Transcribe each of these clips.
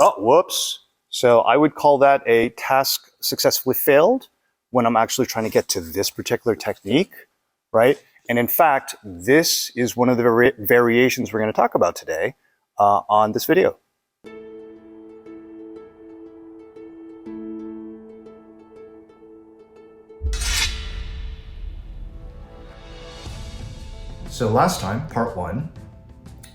Oh, whoops. So I would call that a task successfully failed when I'm actually trying to get to this particular technique, right? And in fact, this is one of the variations we're going to talk about today on this video. So last time, part one,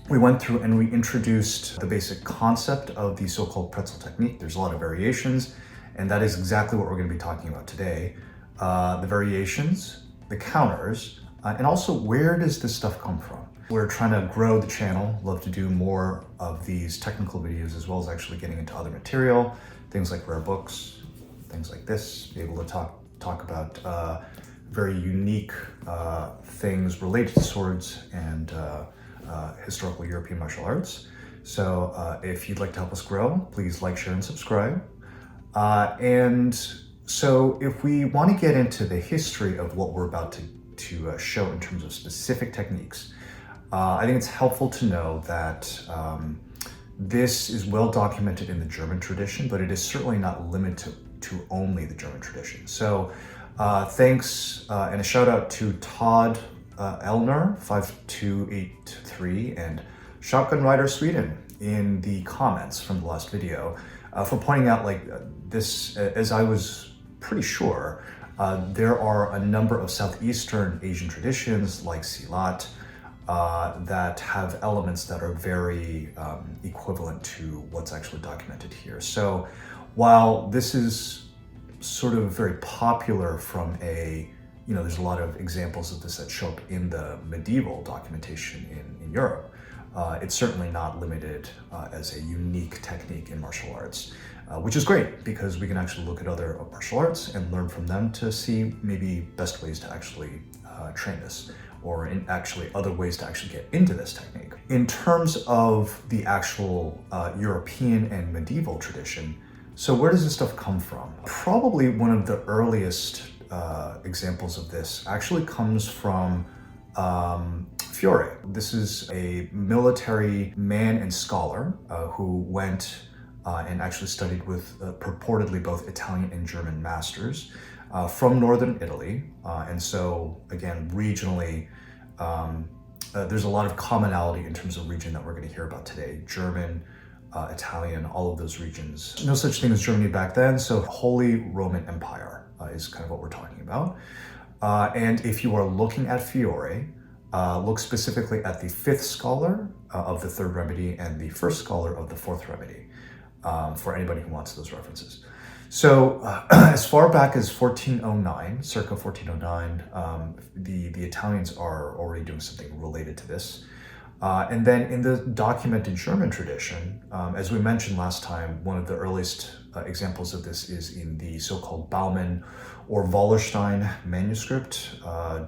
we went through and we introduced the basic concept of the so-called pretzel technique. There's a lot of variations, and that is exactly what we're going to be talking about today. The variations, the counters, and also where does this stuff come from? We're trying to grow the channel, love to do more of these technical videos as well as actually getting into other material, things like rare books, things like this, be able to talk about very unique things related to swords and historical European martial arts. So if you'd like to help us grow, please like, share, and subscribe. And so if we want to get into the history of what we're about to show in terms of specific techniques, I think it's helpful to know that this is well documented in the German tradition, but it is certainly not limited to only the German tradition. So thanks and a shout out to Todd Elner 5283 and Shotgun Rider Sweden in the comments from the last video for pointing out this, as I was pretty sure, there are a number of Southeastern Asian traditions like silat that have elements that are very equivalent to what's actually documented here. So while this is sort of very popular from there's a lot of examples of this that show up in the medieval documentation in Europe. It's certainly not limited as a unique technique in martial arts, which is great because we can actually look at other martial arts and learn from them to see maybe best ways to actually train this, or actually other ways to actually get into this technique. In terms of the actual European and medieval tradition, so where does this stuff come from? Probably one of the earliest examples of this actually comes from Fiore. This is a military man and scholar who went and actually studied with purportedly both Italian and German masters from northern Italy. And so again, regionally, there's a lot of commonality in terms of region that we're going to hear about today. German, Italian, all of those regions. No such thing as Germany back then, so Holy Roman Empire is kind of what we're talking about. And if you are looking at Fiore, look specifically at the fifth scholar of the third remedy and the first scholar of the fourth remedy, for anybody who wants those references. So as far back as 1409, circa 1409, the Italians are already doing something related to this. And then in the documented German tradition, as we mentioned last time, one of the earliest examples of this is in the so-called Bauman or Wallerstein manuscript,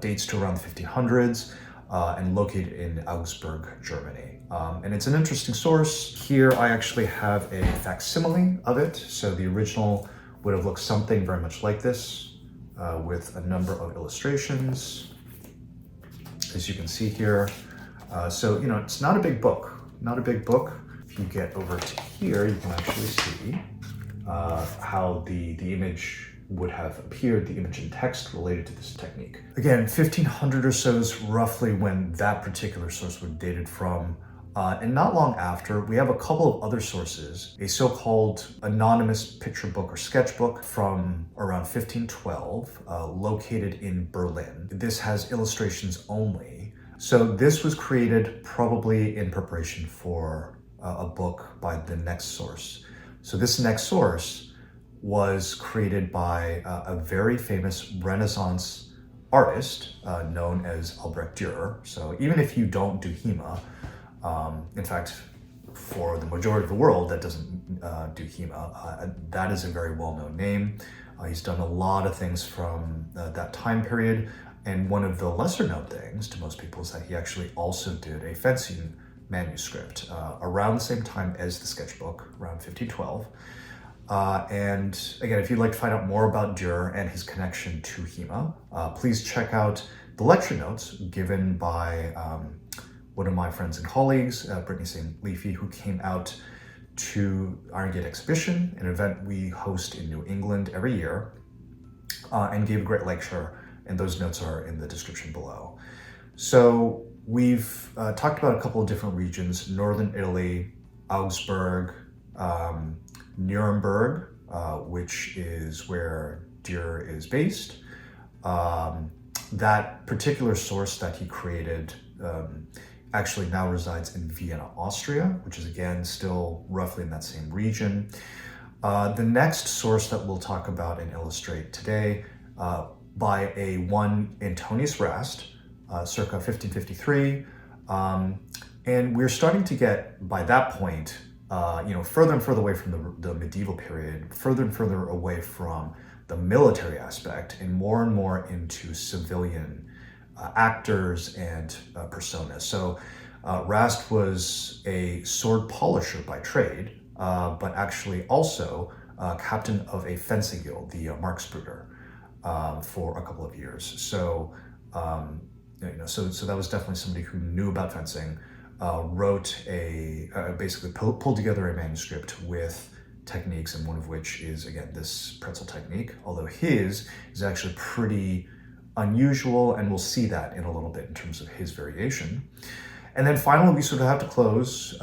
dates to around the 1500s and located in Augsburg, Germany. And it's an interesting source. Here I actually have a facsimile of it. So the original would have looked something very much like this with a number of illustrations, as you can see here. So, it's not a big book, If you get over to here, you can actually see how the image would have appeared, the image and text related to this technique. Again, 1500 or so is roughly when that particular source would dated from. And not long after, we have a couple of other sources, a so-called anonymous picture book or sketchbook from around 1512, located in Berlin. This has illustrations only. So this was created probably in preparation for a book by the next source. So this next source was created by a very famous Renaissance artist known as Albrecht Dürer. So even if you don't do HEMA, in fact, for the majority of the world that doesn't do HEMA, that is a very well-known name. He's done a lot of things from that time period. And one of the lesser known things to most people is that he actually also did a fencing manuscript around the same time as the sketchbook, around 1512. And again, if you'd like to find out more about Dürer and his connection to HEMA, please check out the lecture notes given by one of my friends and colleagues, Brittany St. Leafy, who came out to Iron Gate Exhibition, an event we host in New England every year, and gave a great lecture, and those notes are in the description below. So we've talked about a couple of different regions: Northern Italy, Augsburg, Nuremberg, which is where Dürer is based. That particular source that he created actually now resides in Vienna, Austria, which is again still roughly in that same region. The next source that we'll talk about and illustrate today by a one Antonius Rast, circa 1553. And we're starting to get, by that point, further and further away from the medieval period, further and further away from the military aspect, and more into civilian actors and personas. So Rast was a sword polisher by trade, but actually also captain of a fencing guild, the Marksbrüder, for a couple of years. So, so that was definitely somebody who knew about fencing, wrote basically pulled together a manuscript with techniques, and one of which is, again, this pretzel technique, although his is actually pretty unusual, and we'll see that in a little bit in terms of his variation. And then finally, we sort of have to close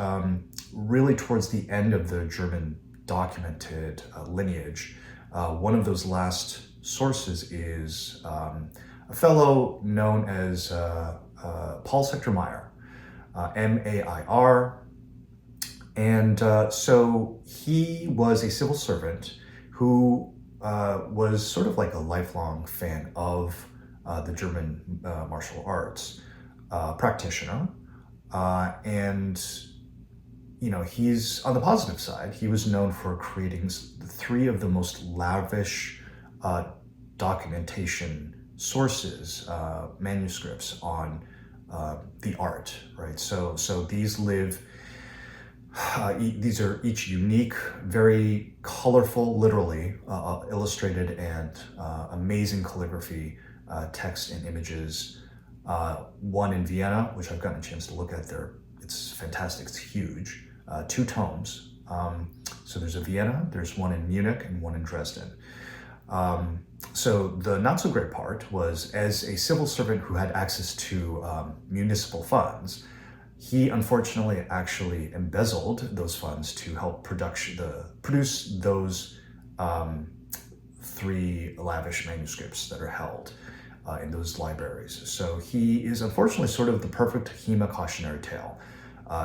really towards the end of the German documented lineage. One of those last sources is a fellow known as Paul Sector Meyer, Mair. And so he was a civil servant who was sort of like a lifelong fan of the German martial arts practitioner. And, he's on the positive side. He was known for creating three of the most lavish documentation sources, manuscripts on the art, right? So these live. These are each unique, very colorful, literally illustrated, and amazing calligraphy, text and images. One in Vienna, which I've gotten a chance to look at there. It's fantastic, it's huge. 2 tomes. So there's a Vienna, there's one in Munich, and one in Dresden. So the not so great part was, as a civil servant who had access to municipal funds, he unfortunately actually embezzled those funds to help produce those 3 lavish manuscripts that are held in those libraries. So he is unfortunately sort of the perfect HEMA cautionary tale.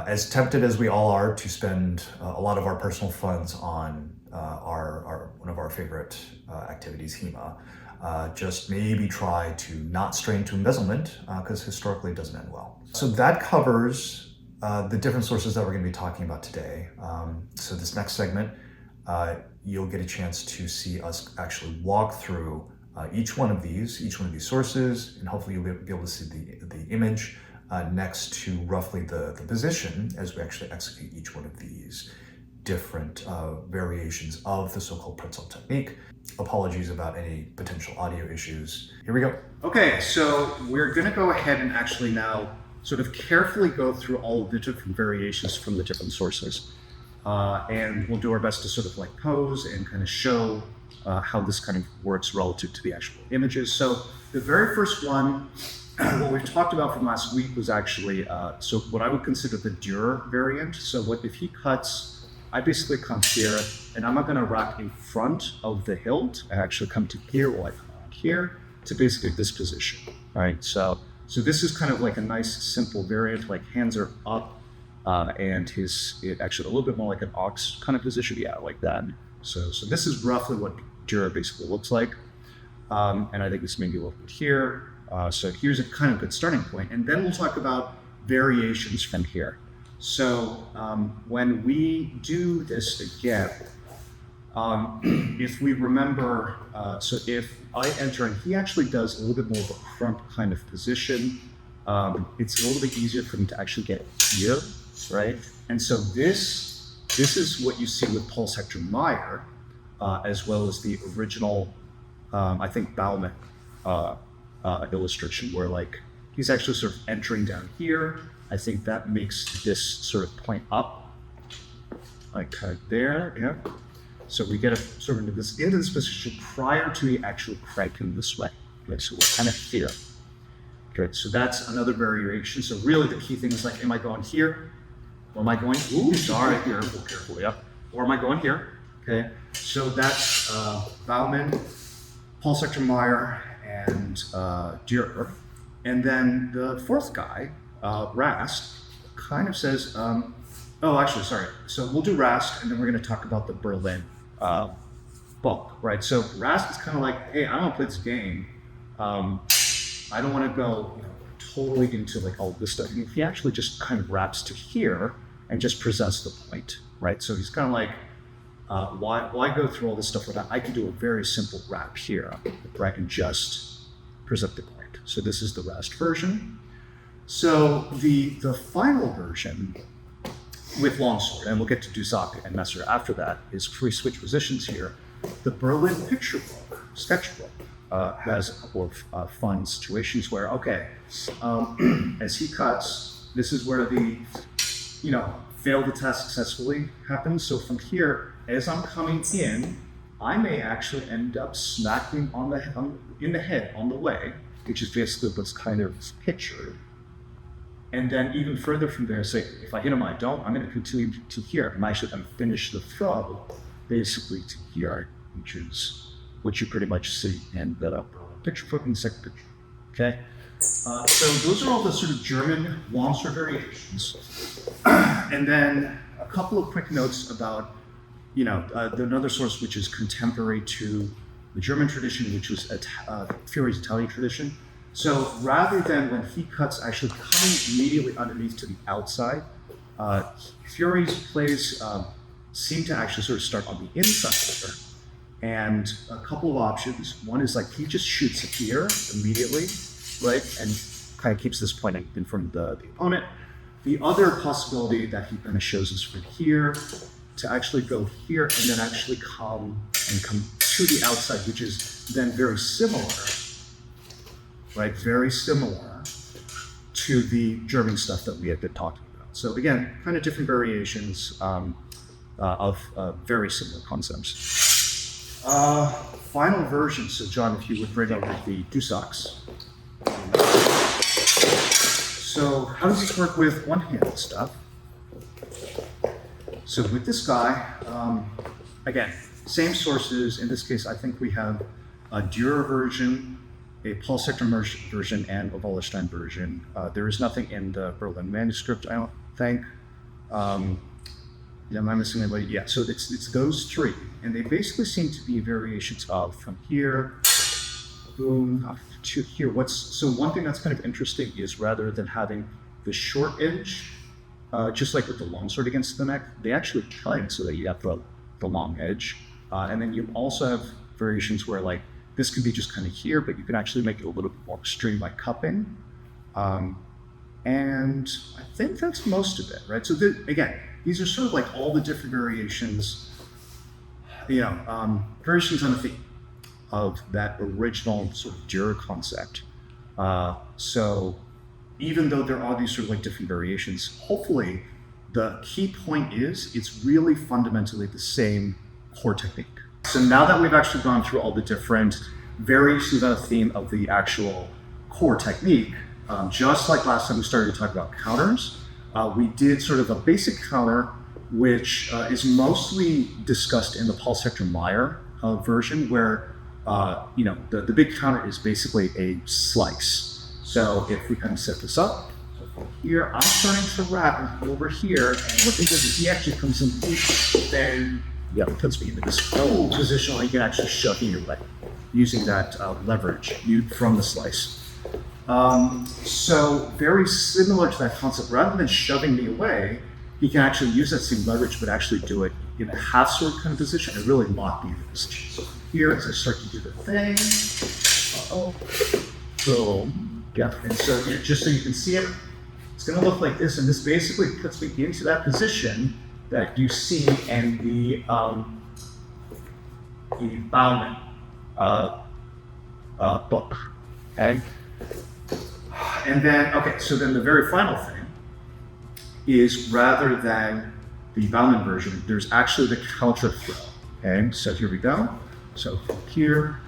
As tempted as we all are to spend a lot of our personal funds on one of our favorite activities, HEMA, just maybe try to not stray into embezzlement, because historically it doesn't end well. So that covers the different sources that we're going to be talking about today. So this next segment, you'll get a chance to see us actually walk through each one of these sources, and hopefully you'll be able to see the image next to roughly the position as we actually execute each one of these different variations of the so-called pretzel technique. Apologies about any potential audio issues. Here we go. Okay, so we're going to go ahead and actually now sort of carefully go through all of the different variations from the different sources. And we'll do our best to sort of like pose and kind of show how this kind of works relative to the actual images. So the very first one, what we've talked about from last week was actually, so what I would consider the Dürer variant. So if he cuts, I basically come here, and I'm not going to rack in front of the hilt. I actually come to here, or I come here to basically this position, right? So this is kind of like a nice, simple variant, like hands are up, and it actually a little bit more like an ox kind of position, yeah, like that. So this is roughly what Dürer basically looks like, and I think this may be a little bit here. So here's a kind of good starting point, and then we'll talk about variations from here. So when we do this again, if we remember, so if I enter and he actually does a little bit more of a front kind of position, it's a little bit easier for him to actually get here, right? And so this is what you see with Paul Sector Meyer, as well as the original, I think, Bauman illustration, where like he's actually sort of entering down here. I think that makes this sort of point up, like there, yeah. So we get sort of into this position prior to the actual cranking this way. Right? So we're kind of here. Okay, so that's another variation. So really the key thing is like, am I going here? Or am I going, ooh, sorry, careful, yeah. Or am I going here? Okay, so that's Bauman, Paul Meyer, and Dürer. And then the fourth guy, Rast, kind of says, so we'll do Rast, and then we're going to talk about the Berlin book, right? So Rast is kind of like, hey, I want to play this game. I don't want to go totally into like all this stuff. He actually just kind of wraps to here and just presents the point, right? So he's kind of like, why go through all this stuff? I can do a very simple wrap here where I can just present the point. So this is the Rast version. So the final version with longsword, and we'll get to Dusak and Messer after that, is if we switch positions here, the Berlin picture book, sketchbook, has a couple of fun situations where, as he cuts, this is where the, fail the test successfully happens. So from here, as I'm coming in, I may actually end up smacking in the head on the way, which is basically what's kind of pictured. And then even further from there, say, if I hit him, I'm going to continue to here. And I should then finish the throw basically to here, which is what you pretty much see in the picture book and the second picture. Okay? So those are all the sort of German longsword variations. And then a couple of quick notes about, another source which is contemporary to the German tradition, which was Fiore's Italian tradition. So rather than when he cuts actually coming immediately underneath to the outside, Fiore's plays seem to actually sort of start on the inside here. And a couple of options. One is like he just shoots here immediately, right? And kind of keeps this point in front of the opponent. The other possibility that he kind of shows is from here to actually go here and then actually come to the outside, which is then very similar, right? Very similar to the German stuff that we had been talking about. So again, kind of different variations of very similar concepts. Final version. So John, if you would bring over the Dusaks. So how does this work with one-handed stuff? So with this guy, again, same sources. In this case, I think we have a Dürer version, a Paul version, and a Wallerstein version. There is nothing in the Berlin manuscript, I don't think. Am I missing anybody? Yeah, so it's those three. And they basically seem to be variations of from here, boom, to here. So one thing that's kind of interesting is rather than having the short edge, just like with the longsword against the neck, they actually cut it so that you have the long edge. And then you also have variations where like this can be just kind of here, but you can actually make it a little bit more extreme by cupping. And I think that's most of it, right? So again, these are sort of like all the different variations, variations on the theme of that original sort of Dürer concept. So even though there are these sort of like different variations, hopefully the key point is it's really fundamentally the same core technique. So now that we've actually gone through all the different variations on the theme of the actual core technique, just like last time we started to talk about counters, we did sort of a basic counter, which is mostly discussed in the Paul Meir version, where the big counter is basically a slice. So if we kind of set this up, here I'm starting to wrap over here, and what he does is he actually comes in, then puts me into this position where you can actually shove me your leg using that leverage from the slice. So very similar to that concept, rather than shoving me away, he can actually use that same leverage, but actually do it in a half sword kind of position and really lock me into position. So here, as I start to do the thing, boom, and so just so you can see it, it's going to look like this, and this basically puts me into that position that you see in the Bauman book. Okay? And then, so then the very final thing is rather than the Bauman version, there's actually the counter throw. Okay, so here we go. So here,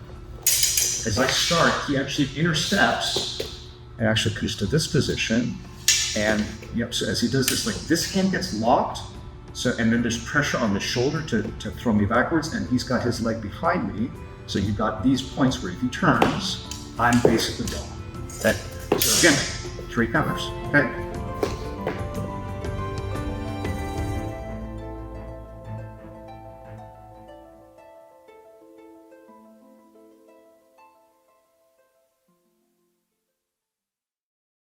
as I start, he actually intercepts and actually comes to this position. And yep, so as he does this, like this hand gets locked. So, and then there's pressure on the shoulder to throw me backwards, and he's got his leg behind me. So you've got these points where if he turns, I'm basically gone. Okay. So again, 3 counters. Okay.